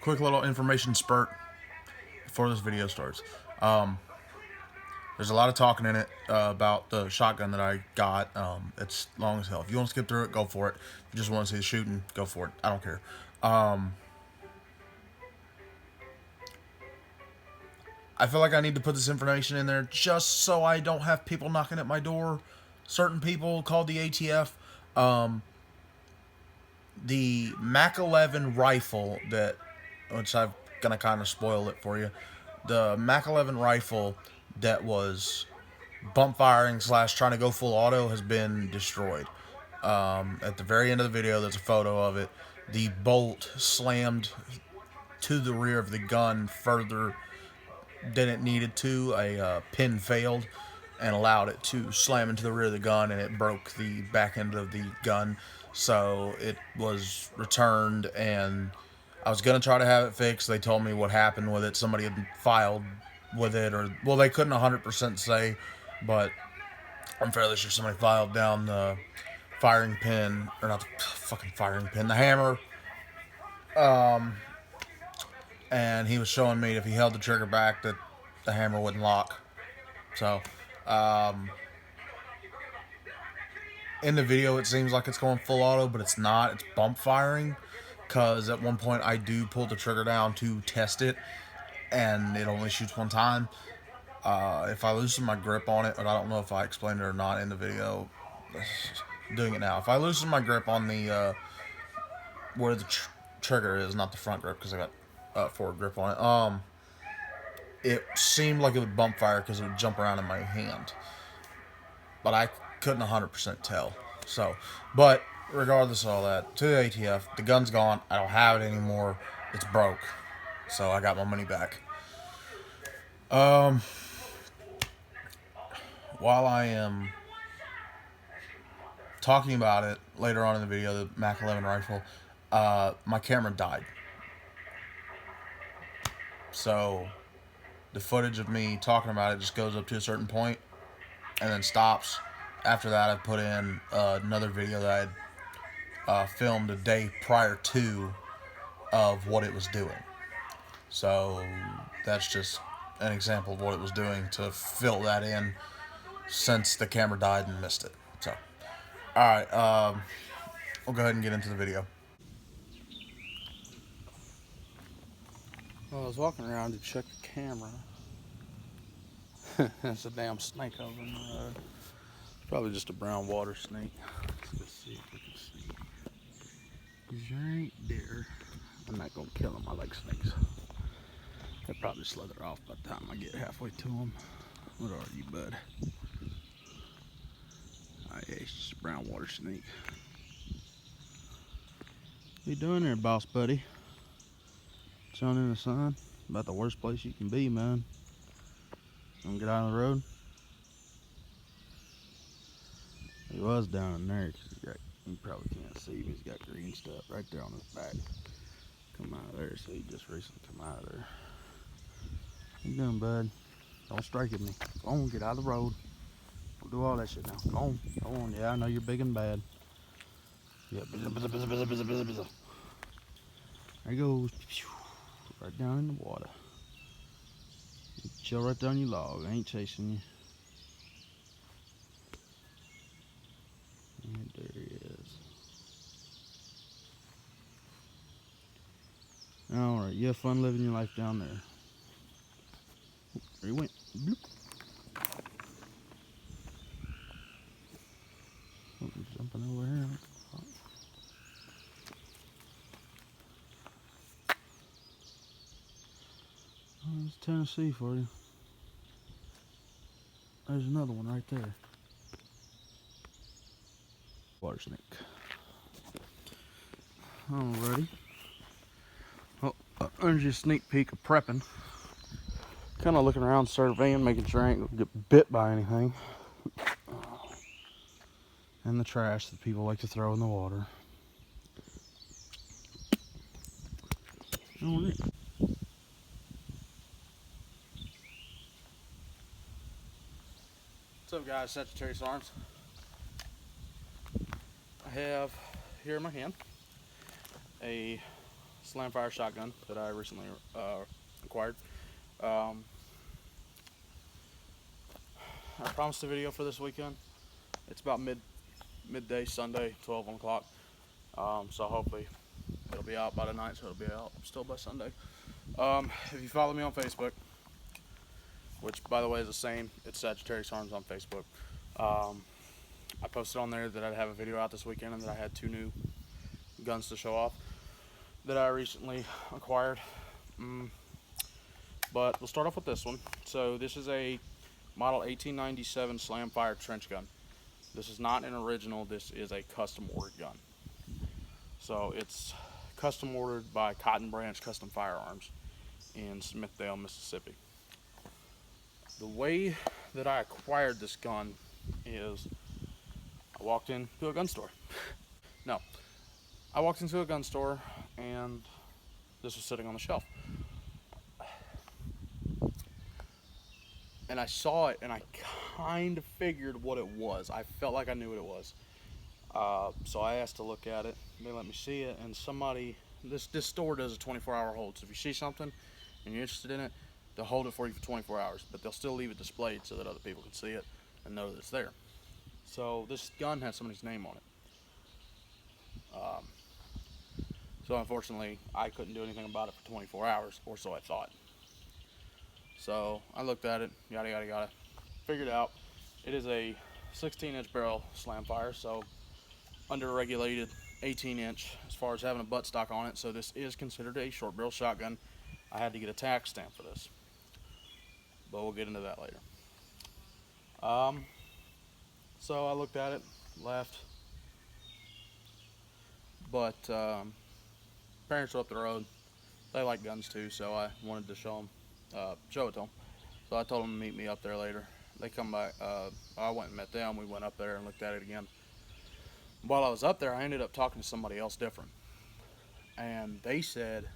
quick little information spurt before this video starts. There's a lot of talking in it about the shotgun that I got. It's long as hell. If you want to skip through it, go for it. If you just want to see the shooting, go for it. I don't care. I feel like I need to put this information in there just so I don't have people knocking at my door. Certain people called the ATF. The Mac 11 rifle which I'm gonna kind of spoil it for you. The Mac 11 rifle that was bump firing / trying to go full auto has been destroyed. At the very end of the video, there's a photo of it. The bolt slammed to the rear of the gun further than it needed to. A pin failed and allowed it to slam into the rear of the gun, and it broke the back end of the gun. So it was returned, and I was going to try to have it fixed. They told me what happened with it. Somebody had filed with it, or, well, they couldn't 100% say, but I'm fairly sure somebody filed down the firing pin, or not the fucking firing pin, the hammer. And he was showing me if he held the trigger back that the hammer wouldn't lock. So, in the video it seems like it's going full auto, but it's not. It's bump firing, because at one point I do pull the trigger down to test it, and it only shoots one time. If I loosen my grip on it, but I don't know if I explained it or not in the video, doing it now. If I loosen my grip on the where the trigger is, not the front grip, because I got forward grip on it, it seemed like it would bump fire because it would jump around in my hand, but I couldn't 100% tell. So, but regardless of all that, to the ATF, the gun's gone. I don't have it anymore. It's broke, so I got my money back. While I am talking about it later on in the video, the Mac 11 rifle, my camera died. So the footage of me talking about it just goes up to a certain point and then stops. After that, I put in another video that I had filmed a day prior to of what it was doing. So that's just an example of what it was doing to fill that in, since the camera died and missed it. So, alright, we'll go ahead and get into the video. Well, I was walking around to check the camera. There's a damn snake over in the road. Probably just a brown water snake. Let's go see if we can see. He's right there. I'm not gonna kill him. I like snakes. They'll probably slither off by the time I get halfway to him. What are you, bud? Oh, yeah, he's just a brown water snake. What you doing there, boss buddy? Chilling in the sun? About the worst place you can be, man. Wanna get out of the road? He was down in there, because you probably can't see him. He's got green stuff right there on his back. Come out of there, so he just recently come out of there. What you doing, bud? Don't strike at me. Go on, get out of the road. Don't do all that shit now. Go on, go on. Yeah, I know you're big and bad. Yeah, there he goes. Right down in the water. Chill right there on your log. I ain't chasing you. And there he is. Alright, you have fun living your life down there. Oh, there he went. Bloop. Something's jumping over here. Oh, there's Tennessee for you. There's another one right there. Water snake. Alrighty. Well, there's your sneak peek of prepping. Kind of looking around, surveying, making sure I ain't gonna get bit by anything. And the trash that people like to throw in the water. Alright. What's up, guys? Sagittarius Arms. I have here in my hand a Slamfire shotgun that I recently acquired. I promised a video for this weekend. It's about midday Sunday, 12 o'clock. So hopefully it'll be out by tonight, so it'll be out still by Sunday. If you follow me on Facebook, which by the way is the same, it's Sagittarius Arms on Facebook. I posted on there that I'd have a video out this weekend and that I had 2 new guns to show off that I recently acquired. But we'll start off with this one. So this is a model 1897 Slamfire trench gun. This is not an original, this is a custom ordered gun. So it's custom ordered by Cotton Branch Custom Firearms in Smithdale, Mississippi. The way that I acquired this gun is I walked into a gun store. No, I walked into a gun store and this was sitting on the shelf. And I saw it and I kind of figured what it was. I felt like I knew what it was. So I asked to look at it. They let me see it, and somebody, this store does a 24-hour hold. So if you see something and you're interested in it, they'll hold it for you for 24 hours, but they'll still leave it displayed so that other people can see it and know that it's there. So this gun has somebody's name on it. So unfortunately, I couldn't do anything about it for 24 hours, or so I thought. So I looked at it, yada yada yada, figured out it is a 16-inch barrel Slamfire, so under-regulated 18-inch as far as having a buttstock on it. So this is considered a short barrel shotgun. I had to get a tax stamp for this, but we'll get into that later. So I looked at it, left, but parents are up the road. They like guns too, so I wanted to show it to them. So I told them to meet me up there later. They come by. I went and met them. We went up there and looked at it again. While I was up there, I ended up talking to somebody else different, and they said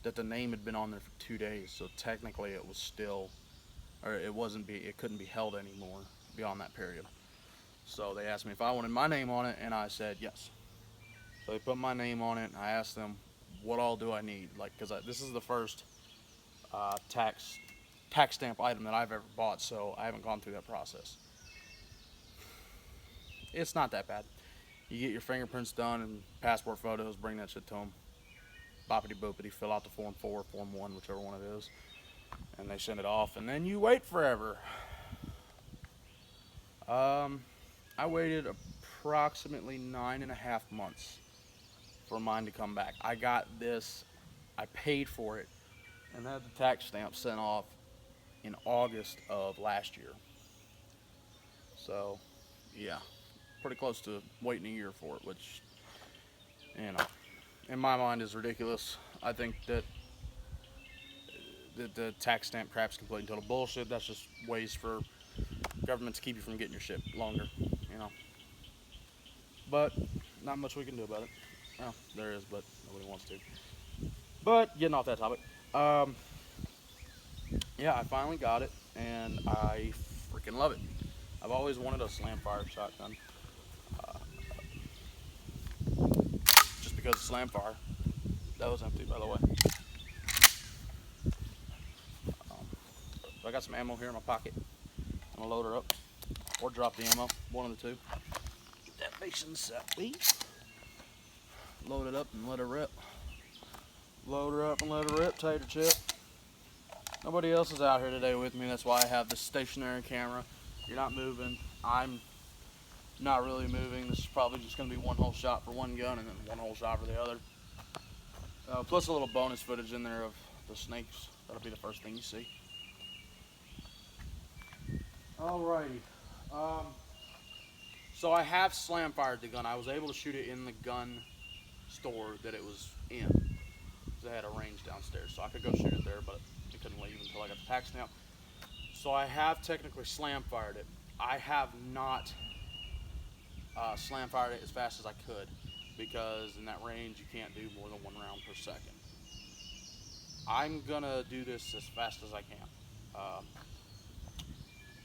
that the name had been on there for 2 days, so technically it was still, or it couldn't be held anymore beyond that period. So they asked me if I wanted my name on it, and I said yes. So they put my name on it, and I asked them, what all do I need? Like, because this is the first tax stamp item that I've ever bought, so I haven't gone through that process. It's not that bad. You get your fingerprints done and passport photos, bring that shit to them. Boppity boopity, fill out the Form 4, Form 1, whichever one it is, and they send it off, and then you wait forever. I waited approximately 9.5 months for mine to come back. I got this, I paid for it, and had the tax stamp sent off in August of last year. So, yeah, pretty close to waiting a year for it, which, you know, in my mind is ridiculous. I think that the tax stamp crap's complete and total bullshit. That's just ways for government to keep you from getting your shit longer, you know. But not much we can do about it. Well, there is, but nobody wants to. But getting off that topic, yeah, I finally got it, and I freaking love it. I've always wanted a Slamfire shotgun, just because of Slamfire. That was empty, by the way. So I got some ammo here in my pocket. I'm gonna load her up, or drop the ammo, one of the two. Get that facing set, please. Load it up and let her rip. Load her up and let her rip, tater chip. Nobody else is out here today with me. That's why I have this stationary camera. You're not moving. I'm not really moving. This is probably just going to be one whole shot for one gun and then one whole shot for the other. Plus a little bonus footage in there of the snakes. That'll be the first thing you see. Alrighty. So I have Slamfired the gun. I was able to shoot it in the gun store that it was in. They had a range downstairs, so I could go shoot it there, but I couldn't leave until I got the tax stamp. So I have technically Slamfired it. I have not Slamfired it as fast as I could, because in that range you can't do more than 1 round per second. I'm gonna do this as fast as I can.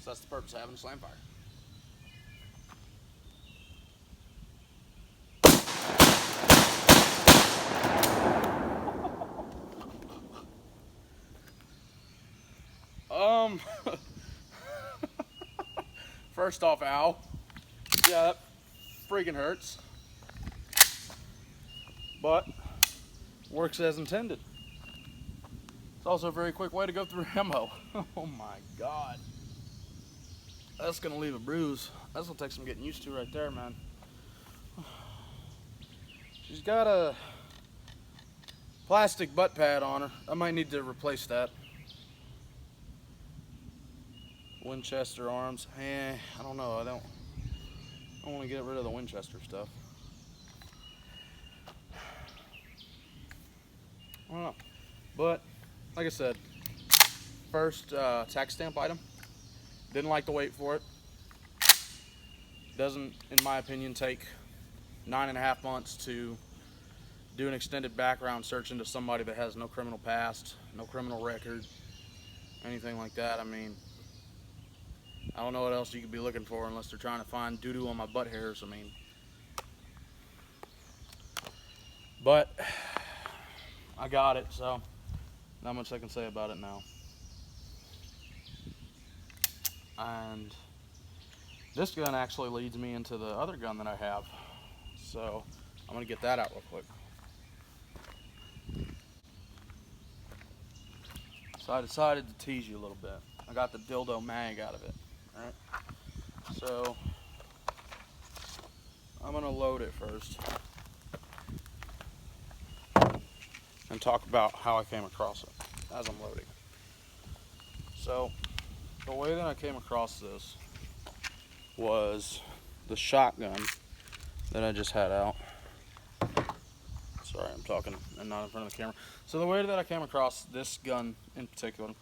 So that's the purpose of having a Slamfire. First off, ow. Yeah, that freaking hurts. But works as intended. It's also a very quick way to go through ammo. Oh my God. That's gonna leave a bruise. That's gonna take some getting used to right there, man. She's got a plastic butt pad on her. I might need to replace that. Winchester arms. I don't know. I don't want to get rid of the Winchester stuff. I don't know. But like I said, first tax stamp item. Didn't like the wait for it. Doesn't, in my opinion, take 9.5 months to do an extended background search into somebody that has no criminal past, no criminal record, anything like that. I mean, I don't know what else you could be looking for unless they're trying to find doo-doo on my butt hairs. I mean, but I got it, so not much I can say about it now. And this gun actually leads me into the other gun that I have, so I'm gonna get that out real quick. So I decided to tease you a little bit. I got the dildo mag out of it. Alright. So I'm gonna load it first and talk about how I came across it as I'm loading. So the way that I came across this was the shotgun that I just had out. Sorry, I'm talking and not in front of the camera. So the way that I came across this gun in particular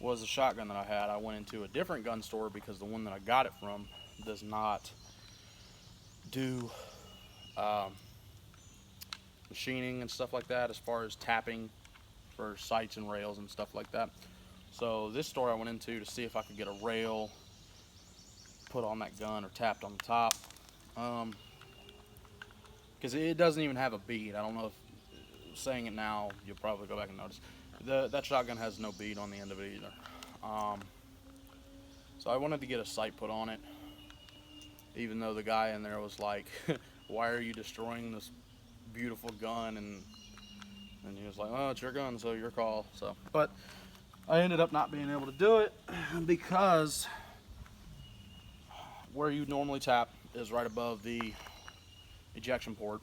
was the shotgun that I had. I went into a different gun store because the one that I got it from does not do machining and stuff like that as far as tapping for sights and rails and stuff like that. So this store I went into to see if I could get a rail put on that gun or tapped on the top. Because it doesn't even have a bead. I don't know if saying it now, you'll probably go back and notice. That shotgun has no bead on the end of it either. So I wanted to get a sight put on it, even though the guy in there was like, why are you destroying this beautiful gun? And he was like, oh, it's your gun, so your call. So, but I ended up not being able to do it because where you normally tap is right above the ejection port.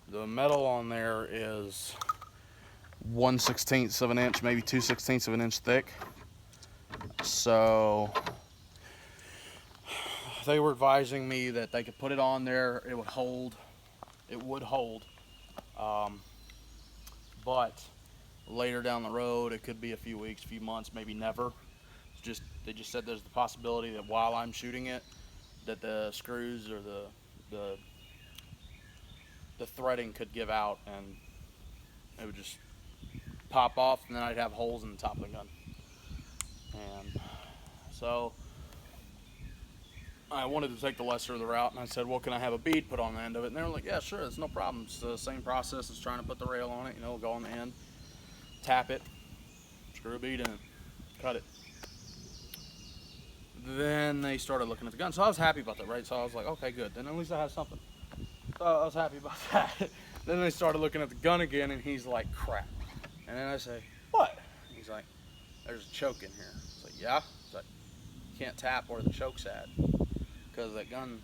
The metal on there is 1/16 of an inch, maybe 2/16 of an inch thick. So they were advising me that they could put it on there, it would hold. But later down the road, it could be a few weeks, few months, maybe never. They just said there's the possibility that while I'm shooting it, that the screws or the threading could give out and it would just pop off, and then I'd have holes in the top of the gun. And so I wanted to take the lesser of the route, and I said, well, can I have a bead put on the end of it? And they were like, yeah, sure, it's no problem. It's the same process as trying to put the rail on it. Go on the end, tap it, screw a bead in it, cut it. Then they started looking at the gun. So I was happy about that, right? So I was like, okay, good. Then at least I have something. So I was happy about that. Then they started looking at the gun again, and he's like, crap. And then I say, what? He's like, there's a choke in here. It's like, yeah? It's like, you can't tap where the choke's at because that gun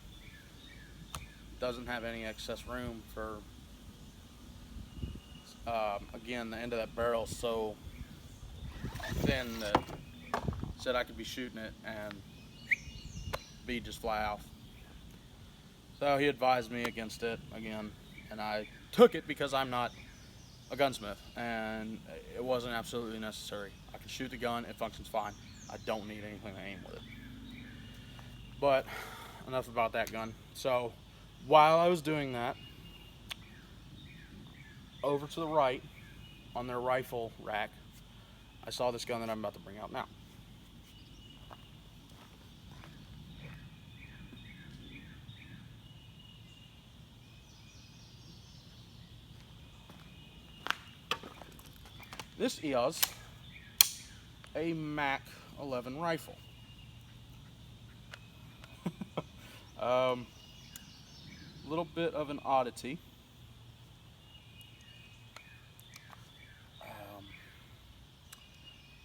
doesn't have any excess room for, again, the end of that barrel is so thin that said I could be shooting it and bead just fly off. So he advised me against it again, and I took it because I'm not a gunsmith, and it wasn't absolutely necessary. I can shoot the gun, it functions fine. I don't need anything to aim with it. But enough about that gun. So while I was doing that, over to the right on their rifle rack, I saw this gun that I'm about to bring out now. This is a Mac 11 rifle. Little bit of an oddity.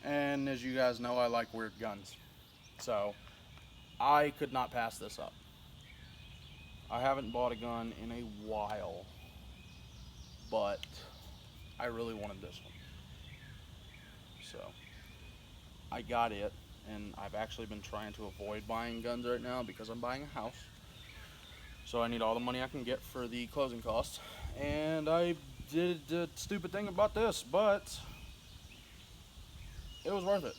And as you guys know, I like weird guns. So I could not pass this up. I haven't bought a gun in a while, but I really wanted this one. So I got it, and I've actually been trying to avoid buying guns right now because I'm buying a house. So I need all the money I can get for the closing costs. And I did the stupid thing about this, but it was worth it.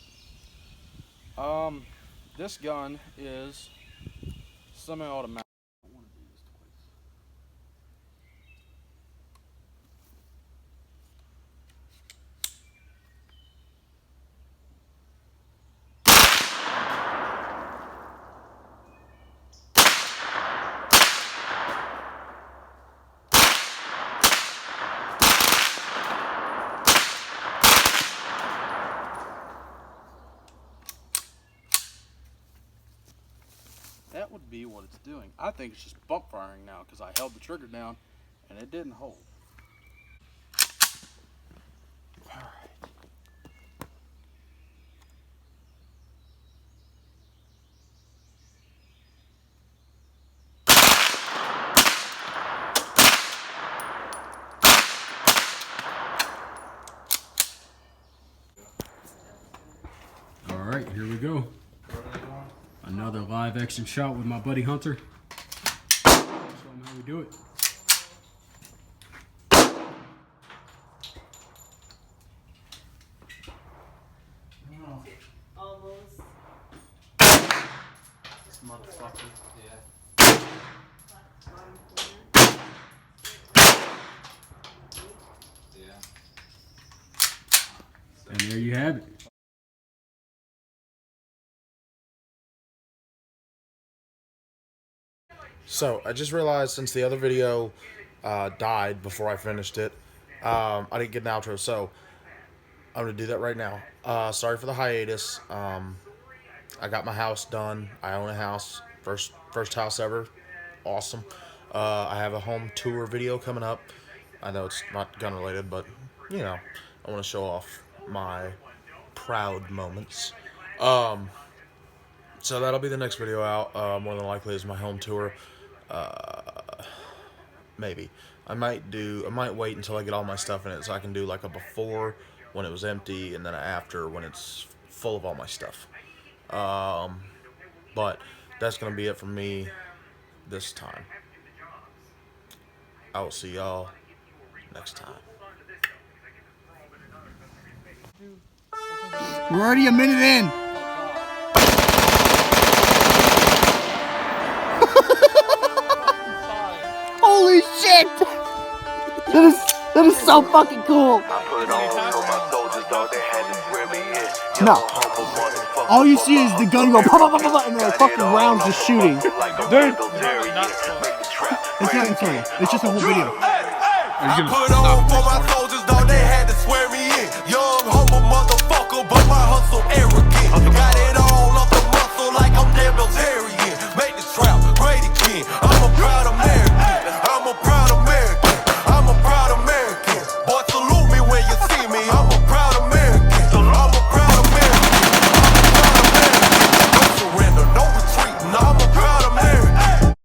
This gun is semi-automatic. I want to do this twice. That would be what it's doing. I think it's just bump firing now because I held the trigger down and it didn't hold. All right. All right, here we go. Another live action shot with my buddy Hunter. Show him how we do it. Almost. This motherfucker. Yeah. And there you have it. So I just realized since the other video died before I finished it, I didn't get an outro. So I'm gonna do that right now. Sorry for the hiatus. I got my house done. I own a house. First house ever. Awesome. I have a home tour video coming up. I know it's not gun related, but you know, I want to show off my proud moments. So that'll be the next video out. More than likely is my home tour. Maybe I might wait until I get all my stuff in it so I can do like a before when it was empty and then an after when it's full of all my stuff. But that's gonna be it from me this time. I will see y'all next time. We're already a minute in. Holy shit! That is so fucking cool. No. All you see is the gun go pop, pop, pop, pop, and the fucking rounds just shooting. Dude. It's not funny. It's just a whole video. I put on for my soldiers.